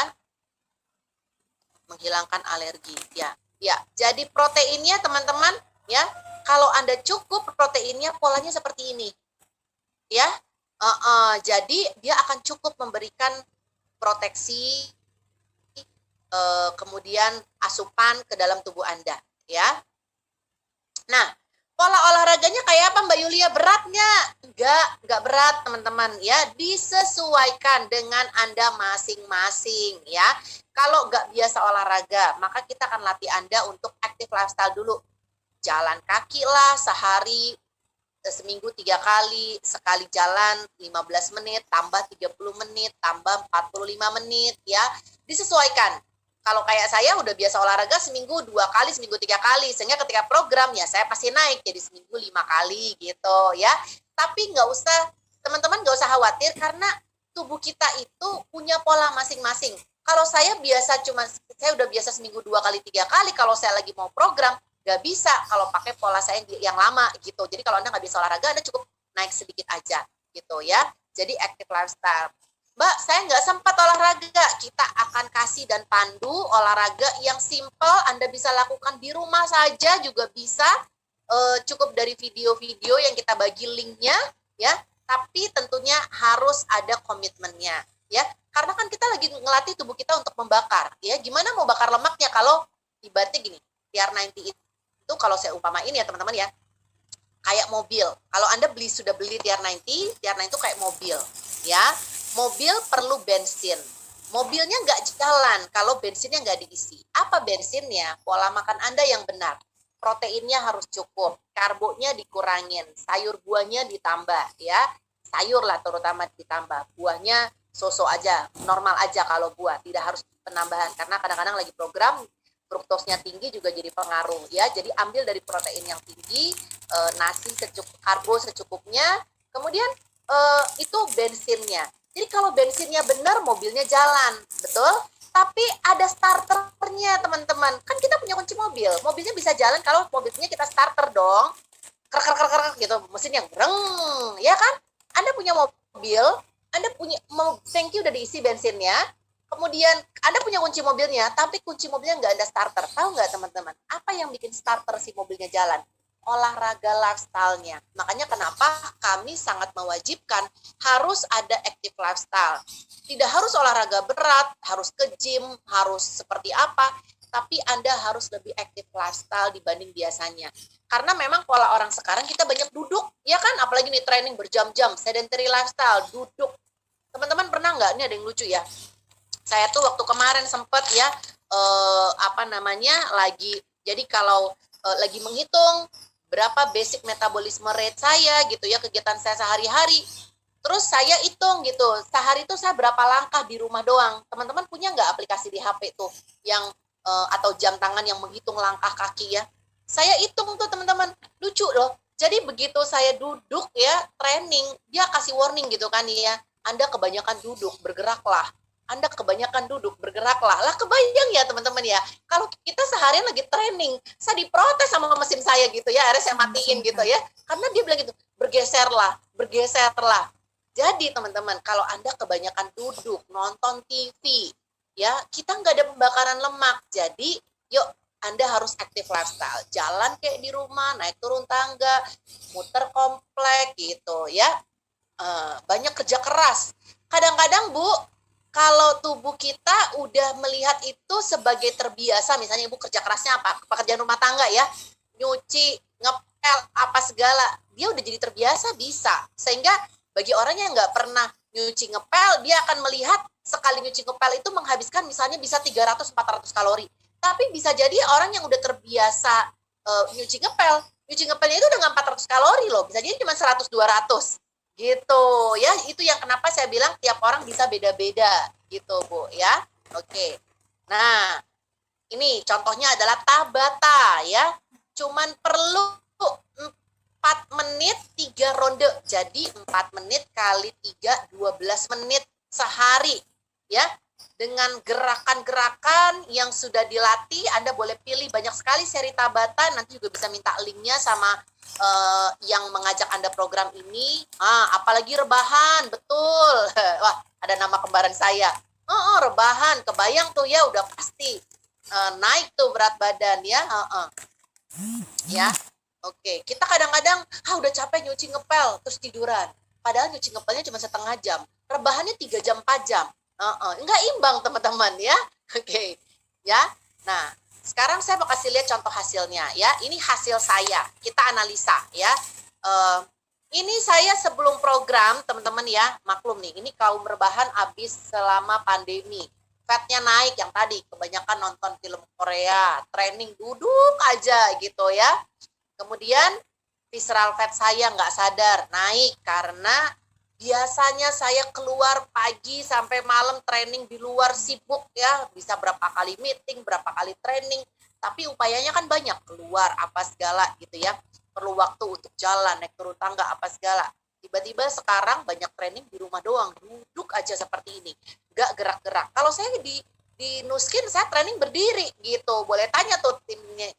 menghilangkan alergi, ya. Jadi proteinnya teman-teman, ya, kalau Anda cukup proteinnya polanya seperti ini, ya. Jadi dia akan cukup memberikan proteksi, kemudian asupan ke dalam tubuh Anda, ya. Nah, Pola olahraganya kayak apa Mbak Yulia? Beratnya? Enggak berat teman-teman ya. Disesuaikan dengan Anda masing-masing ya. Kalau nggak biasa olahraga, maka kita akan latih Anda untuk active lifestyle dulu. Jalan kaki lah sehari, seminggu 3 kali, sekali jalan 15 menit, tambah 30 menit, tambah 45 menit ya. Disesuaikan. Kalau kayak saya udah biasa olahraga seminggu 2 kali, seminggu 3 kali, sehingga ketika program ya saya pasti naik jadi seminggu 5 kali gitu ya. Tapi nggak usah, teman-teman nggak usah khawatir karena tubuh kita itu punya pola masing-masing. Kalau saya udah biasa seminggu 2 kali 3 kali, kalau saya lagi mau program nggak bisa kalau pakai pola saya yang lama gitu. Jadi kalau Anda nggak bisa olahraga, Anda cukup naik sedikit aja gitu ya. Jadi active lifestyle. Mbak, saya nggak sempat olahraga. Kita akan kasih dan pandu olahraga yang simple, Anda bisa lakukan di rumah saja juga bisa. Cukup dari video-video yang kita bagi linknya, ya. Tapi tentunya harus ada komitmennya, ya. Karena kan kita lagi ngelatih tubuh kita untuk membakar, ya. Gimana mau bakar lemaknya kalau ibaratnya gini, TR90 itu kalau saya umpamain ya teman-teman ya, kayak mobil. Kalau Anda sudah beli TR90 itu kayak mobil, ya. Mobil perlu bensin. Mobilnya nggak jalan kalau bensinnya nggak diisi. Apa bensinnya? Pola makan Anda yang benar. Proteinnya harus cukup, karbonya dikurangin, sayur buahnya ditambah, ya. Sayur lah terutama ditambah. Buahnya so-so aja, normal aja kalau buah, tidak harus penambahan. Karena kadang-kadang lagi program, fruktosnya tinggi juga jadi pengaruh, ya. Jadi ambil dari protein yang tinggi, nasi karbo secukupnya, kemudian itu bensinnya. Jadi kalau bensinnya benar, mobilnya jalan, betul? Tapi ada starternya, teman-teman. Kan kita punya kunci mobil. Mobilnya bisa jalan kalau mobilnya kita starter dong. Krek gitu, mesin yang reng, ya kan? Anda punya mobil, Anda punya tangki udah diisi bensinnya, kemudian Anda punya kunci mobilnya, tapi kunci mobilnya nggak ada starter. Tahu nggak teman-teman? Apa yang bikin starter si mobilnya jalan? Olahraga lifestyle-nya. Makanya kenapa kami sangat mewajibkan harus ada active lifestyle. Tidak harus olahraga berat, harus ke gym, harus seperti apa, tapi Anda harus lebih active lifestyle dibanding biasanya. Karena memang pola orang sekarang kita banyak duduk, ya kan? Apalagi nih training berjam-jam, sedentary lifestyle, duduk. Teman-teman pernah nggak? Ini ada yang lucu ya. Saya tuh waktu kemarin sempat ya, lagi, jadi kalau lagi menghitung berapa basic metabolisme rate saya gitu ya, kegiatan saya sehari-hari. Terus saya hitung gitu, sehari itu saya berapa langkah di rumah doang. Teman-teman punya nggak aplikasi di HP tuh yang atau jam tangan yang menghitung langkah kaki ya? Saya hitung tuh teman-teman, lucu loh. Jadi begitu saya duduk ya, training, dia kasih warning gitu kan ya, Anda kebanyakan duduk, bergeraklah. Anda kebanyakan duduk, bergeraklah. Lah kebayang ya teman-teman ya, kalau kita seharian lagi training, saya diprotes sama mesin saya gitu ya, akhirnya saya matiin gitu ya, karena dia bilang gitu, bergeserlah. Jadi teman-teman, kalau Anda kebanyakan duduk, nonton TV, ya kita nggak ada pembakaran lemak. Jadi yuk Anda harus active lifestyle, jalan kayak di rumah, naik turun tangga, muter komplek gitu ya, banyak kerja keras. Kadang-kadang Bu, kalau tubuh kita udah melihat itu sebagai terbiasa, misalnya ibu kerja kerasnya apa? Pekerjaan rumah tangga ya, nyuci, ngepel, apa segala, dia udah jadi terbiasa bisa. Sehingga bagi orang yang nggak pernah nyuci ngepel, dia akan melihat sekali nyuci ngepel itu menghabiskan misalnya bisa 300-400 kalori. Tapi bisa jadi orang yang udah terbiasa nyuci ngepelnya itu udah nggak 400 kalori loh, bisa jadi cuma 100-200. Gitu ya, itu yang kenapa saya bilang tiap orang bisa beda-beda gitu Bu ya. Oke, nah ini contohnya adalah Tabata ya, cuman perlu 4 menit 3 ronde, jadi 4 menit kali 3 12 menit sehari ya. Dengan gerakan-gerakan yang sudah dilatih, Anda boleh pilih banyak sekali seri Tabata, nanti juga bisa minta linknya sama yang mengajak Anda program ini. Apalagi rebahan, betul. Wah, ada nama kembaran saya. Rebahan, kebayang tuh ya, udah pasti naik tuh berat badan ya. Ya, oke. Kita kadang-kadang, udah capek nyuci ngepel, terus tiduran. Padahal nyuci ngepelnya cuma setengah jam. Rebahannya 3 jam, 4 jam. Enggak imbang teman-teman ya. Oke. Ya. Nah, Sekarang saya mau kasih lihat contoh hasilnya ya. Ini hasil saya. Kita analisa ya. Ini saya sebelum program, teman-teman ya, maklum nih, ini kaum rebahan habis selama pandemi. Fatnya naik yang tadi, kebanyakan nonton film Korea, training duduk aja gitu ya. Kemudian visceral fat saya nggak sadar naik karena biasanya saya keluar pagi sampai malam training di luar, sibuk ya, bisa berapa kali meeting, berapa kali training, tapi upayanya kan banyak, keluar apa segala gitu ya, perlu waktu untuk jalan, naik turun tangga apa segala. Tiba-tiba sekarang banyak training di rumah doang, duduk aja seperti ini, nggak gerak-gerak. Kalau saya di Nuskin saya training berdiri gitu, boleh tanya tuh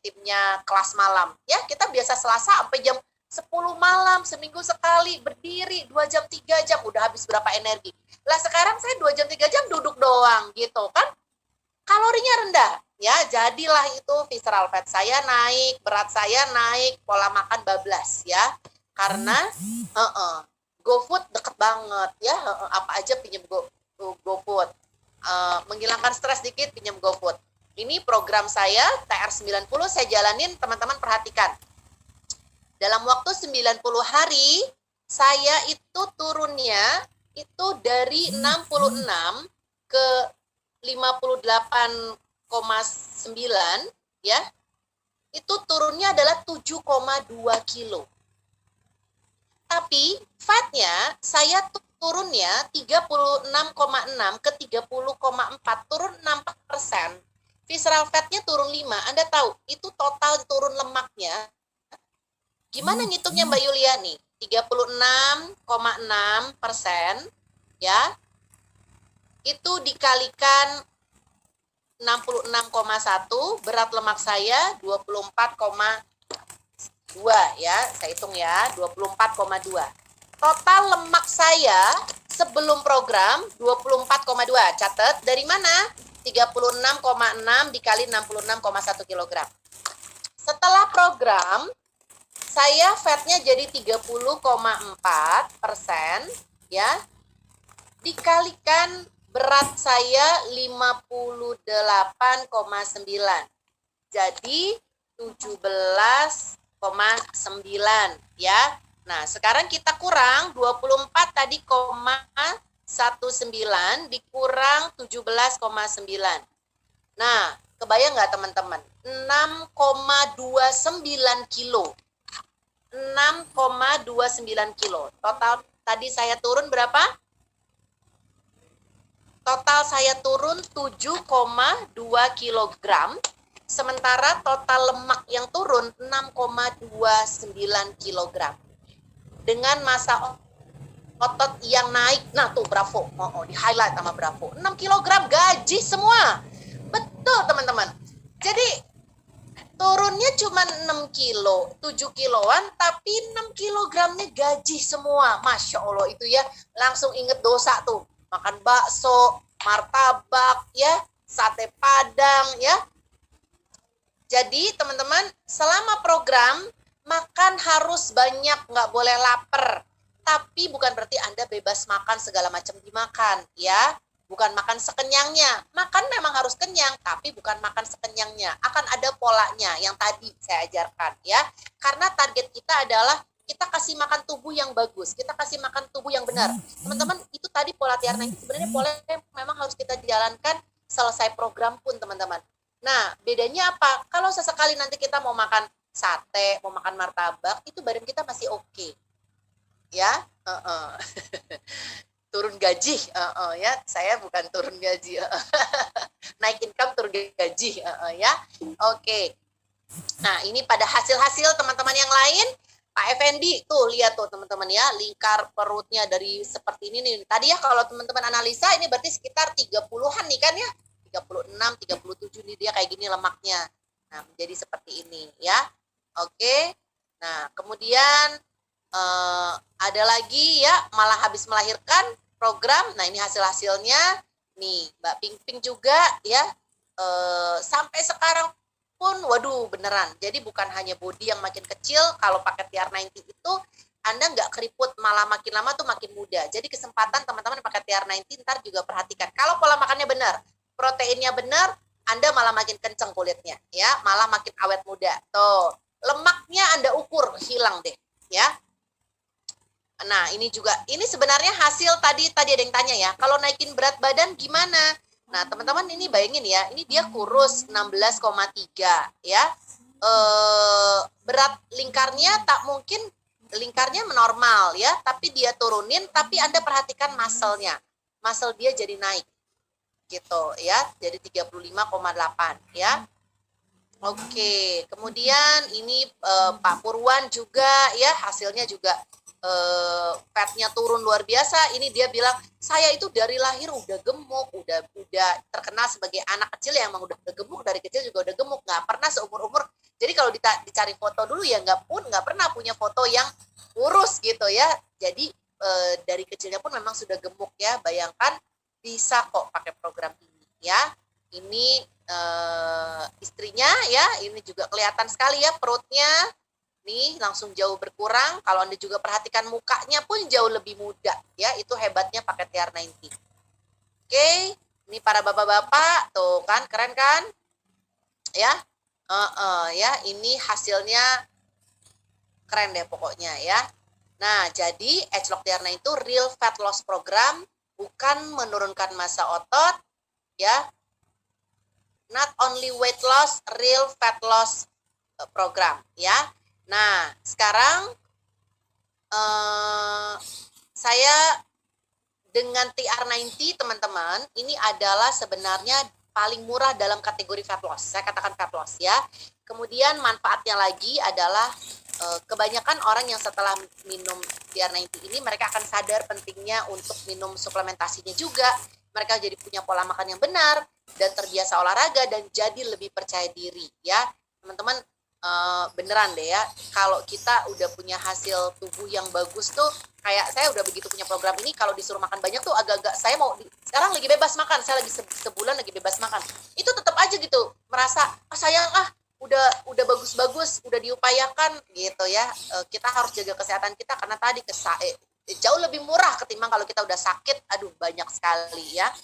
timnya kelas malam ya, kita biasa Selasa sampai jam 10 malam, seminggu sekali, berdiri 2 jam 3 jam, udah habis berapa energi. Lah sekarang saya 2 jam 3 jam duduk doang gitu kan, kalorinya rendah ya, jadilah itu visceral fat saya naik, berat saya naik, pola makan bablas ya, karena GoFood deket banget ya, apa aja pinjam GoFood, menghilangkan stres dikit pinjam GoFood. Ini program saya TR90 saya jalanin, teman-teman perhatikan. Dalam waktu 90 hari saya itu turunnya itu dari 66 ke 58,9 ya. Itu turunnya adalah 7,2 kilo. Tapi fatnya saya turunnya 36,6 ke 30,4, turun 6%. Visceral fatnya turun 5. Anda tahu itu total turun lemaknya. Gimana ngitungnya Mbak Yuliani? 36,6% ya, itu dikalikan 66,1, berat lemak saya 24,2 ya, saya hitung ya, 24,2. Total lemak saya sebelum program 24,2, catat dari mana? 36,6 dikali 66,1 kg. Setelah program saya fatnya jadi 30,4% ya, dikalikan berat saya 58,9, jadi 17,9 ya. Nah sekarang kita kurang 24 tadi 0,19 dikurang 17,9. Nah kebayang nggak teman-teman, 6,29 kilo. 6,29 kilo. Total tadi saya turun berapa? Total saya turun 7,2 kilogram. Sementara total lemak yang turun 6,29 kilogram. Dengan massa otot yang naik. Nah tuh Bravo. Di highlight sama Bravo. 6 kilogram gaji semua. Betul teman-teman. Jadi turunnya cuma 6 kilo, 7 kiloan, tapi 6 kilogramnya gaji semua. Masya Allah itu ya, langsung inget dosa tuh. Makan bakso, martabak, ya, sate padang, ya. Jadi teman-teman, selama program, makan harus banyak, nggak boleh lapar. Tapi bukan berarti Anda bebas makan segala macam dimakan, ya. Bukan makan sekenyangnya. Makan memang harus kenyang, tapi bukan makan sekenyangnya. Akan ada polanya yang tadi saya ajarkan ya. Karena target kita adalah kita kasih makan tubuh yang bagus, kita kasih makan tubuh yang benar. Teman-teman, itu tadi pola TR90 sebenarnya pola yang memang harus kita jalankan selesai program pun, teman-teman. Nah, bedanya apa? Kalau sesekali nanti kita mau makan sate, mau makan martabak, itu badan kita masih oke. Ya, turun gaji, ya, saya bukan turun gaji, naik income turun gaji, ya, oke. Nah ini pada hasil-hasil teman-teman yang lain, Pak Effendi tuh lihat tuh teman-teman ya, lingkar perutnya dari seperti ini nih. Tadi ya kalau teman-teman analisa ini berarti sekitar 30-an nih kan ya, 36, 37 nih dia kayak gini lemaknya. Nah menjadi seperti ini ya, oke. Nah kemudian ada lagi ya, malah habis melahirkan program. Nah ini hasil-hasilnya nih Mbak Ping Ping juga ya, sampai sekarang pun waduh beneran. Jadi bukan hanya body yang makin kecil, kalau pakai TR90 itu Anda nggak keriput, malah makin lama tuh makin muda. Jadi kesempatan teman-teman pakai TR90 ntar juga perhatikan. Kalau pola makannya benar, proteinnya benar, Anda malah makin kenceng kulitnya, ya, malah makin awet muda. Tuh, lemaknya Anda ukur, hilang deh, ya. Nah, ini juga, ini sebenarnya hasil tadi ada yang tanya ya, kalau naikin berat badan gimana? Nah, teman-teman ini bayangin ya, ini dia kurus 16,3 ya. Berat lingkarnya tak mungkin, lingkarnya normal ya, tapi dia turunin, tapi Anda perhatikan muscle-nya. Muscle dia jadi naik gitu ya, jadi 35,8 ya. Oke, kemudian ini Pak Purwan juga ya, hasilnya juga fatnya turun luar biasa. Ini dia bilang, saya itu dari lahir udah gemuk, udah terkenal sebagai anak kecil yang emang udah gemuk, dari kecil juga udah gemuk, nggak pernah seumur-umur. Jadi kalau dicari foto dulu ya nggak pernah punya foto yang kurus gitu ya. Jadi dari kecilnya pun memang sudah gemuk ya. Bayangkan, bisa kok pakai program ini ya. Ini istrinya ya, ini juga kelihatan sekali ya perutnya. Nih langsung jauh berkurang. Kalau Anda juga perhatikan mukanya pun jauh lebih muda ya. Itu hebatnya pakai TR90. Oke, ini para bapak-bapak tuh kan, keren kan? Ya. Ya, ini hasilnya keren deh pokoknya ya. Nah, jadi Agelock TR9 itu real fat loss program, bukan menurunkan massa otot ya. Not only weight loss, real fat loss program ya. Nah, sekarang saya dengan TR90 teman-teman, ini adalah sebenarnya paling murah dalam kategori fat loss. Saya katakan fat loss ya. Kemudian manfaatnya lagi adalah kebanyakan orang yang setelah minum TR90 ini mereka akan sadar pentingnya untuk minum suplementasinya juga. Mereka jadi punya pola makan yang benar dan terbiasa olahraga dan jadi lebih percaya diri ya. Teman-teman, beneran deh ya, kalau kita udah punya hasil tubuh yang bagus tuh, kayak saya udah begitu punya program ini, kalau disuruh makan banyak tuh agak-agak, saya mau sekarang lagi bebas makan, saya lagi sebulan lagi bebas makan, itu tetap aja gitu merasa sayang, udah bagus-bagus, udah diupayakan gitu ya. Kita harus jaga kesehatan kita karena tadi jauh lebih murah ketimbang kalau kita udah sakit, aduh banyak sekali ya.